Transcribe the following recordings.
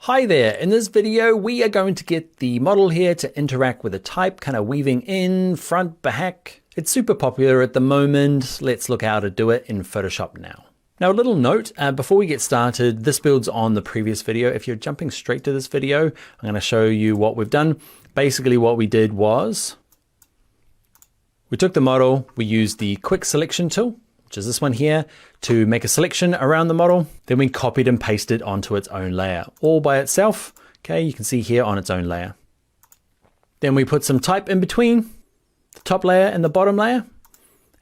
Hi there, in this video we are going to get the model here to interact with a type, kind of weaving in, front, back. It's super popular at the moment. Let's look how to do it in Photoshop now. Now a little note, before we get started, this builds on the previous video. If you're jumping straight to this video, I'm going to show you what we've done. Basically what we did was, we took the model, we used the quick selection tool, which is this one here, to make a selection around the model. Then we copied and pasted onto its own layer, all by itself. Okay, you can see here on its own layer. Then we put some type in between the top layer and the bottom layer.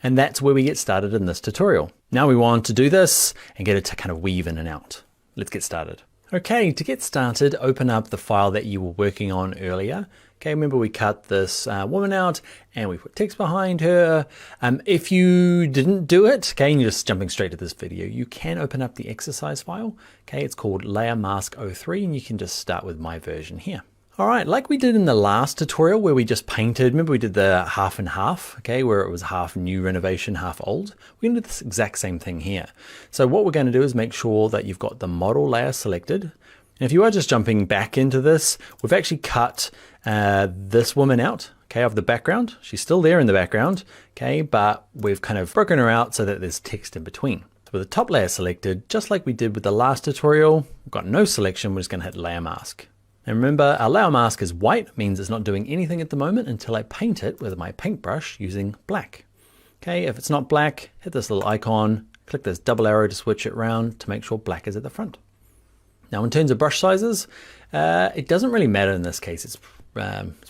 And that's where we get started in this tutorial. Now we want to do this and get it to kind of weave in and out. Let's get started. Okay, to get started, open up the file that you were working on earlier. Okay, remember we cut this woman out and we put text behind her. If you didn't do it, okay, and you're just jumping straight to this video, you can open up the exercise file. Okay, it's called Layer Mask 03 and you can just start with my version here. All right, like we did in the last tutorial where we just painted, remember we did the half and half, okay, where it was half new renovation, half old. We're gonna do this exact same thing here. So what we're gonna do is make sure that you've got the model layer selected. And if you are just jumping back into this, we've actually cut this woman out, okay, of the background. She's still there in the background, okay, but we've kind of broken her out so that there's text in between. So with the top layer selected, just like we did with the last tutorial, we've got no selection, we're just gonna hit layer mask. And remember, our layer mask is white, means it's not doing anything at the moment until I paint it with my paintbrush using black. Okay, if it's not black, hit this little icon, click this double arrow to switch it around to make sure black is at the front. Now in terms of brush sizes, it doesn't really matter in this case. It's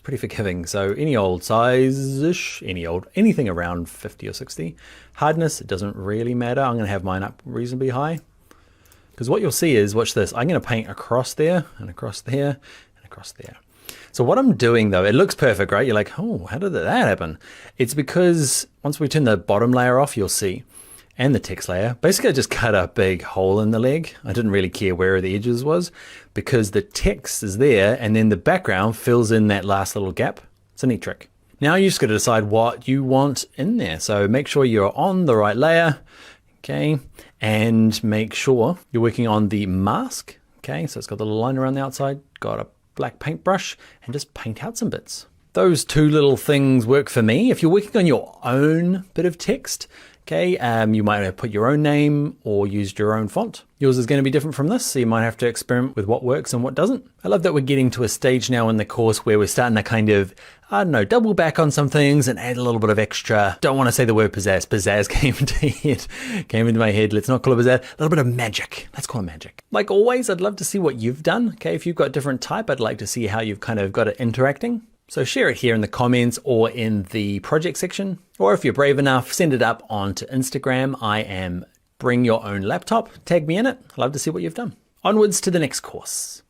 pretty forgiving. So any old size-ish, anything around 50 or 60. Hardness, it doesn't really matter. I'm gonna have mine up reasonably high. Because what you'll see is, watch this, I'm gonna paint across there, and across there, and across there. So what I'm doing though, it looks perfect, right? You're like, oh, how did that happen? It's because once we turn the bottom layer off, you'll see, and the text layer, basically I just cut a big hole in the leg. I didn't really care where the edges was because the text is there and then the background fills in that last little gap. It's a neat trick. Now you just gotta decide what you want in there. So make sure you're on the right layer, okay? And make sure you're working on the mask, okay? So it's got the little line around the outside, got a black paintbrush and just paint out some bits. Those two little things work for me. If you're working on your own bit of text, okay, you might have put your own name or used your own font. Yours is going to be different from this, so you might have to experiment with what works and what doesn't. I love that we're getting to a stage now in the course where we're starting to kind of, I don't know, double back on some things and add a little bit of extra. Don't want to say the word pizzazz. Pizzazz came into my head. Let's not call it pizzazz. A little bit of magic. Let's call it magic. Like always, I'd love to see what you've done. Okay, if you've got different type, I'd like to see how you've kind of got it interacting. So share it here in the comments or in the project section. Or if you're brave enough, send it up onto Instagram. I am Bring Your Own Laptop. Tag me in it. I'd love to see what you've done. Onwards to the next course.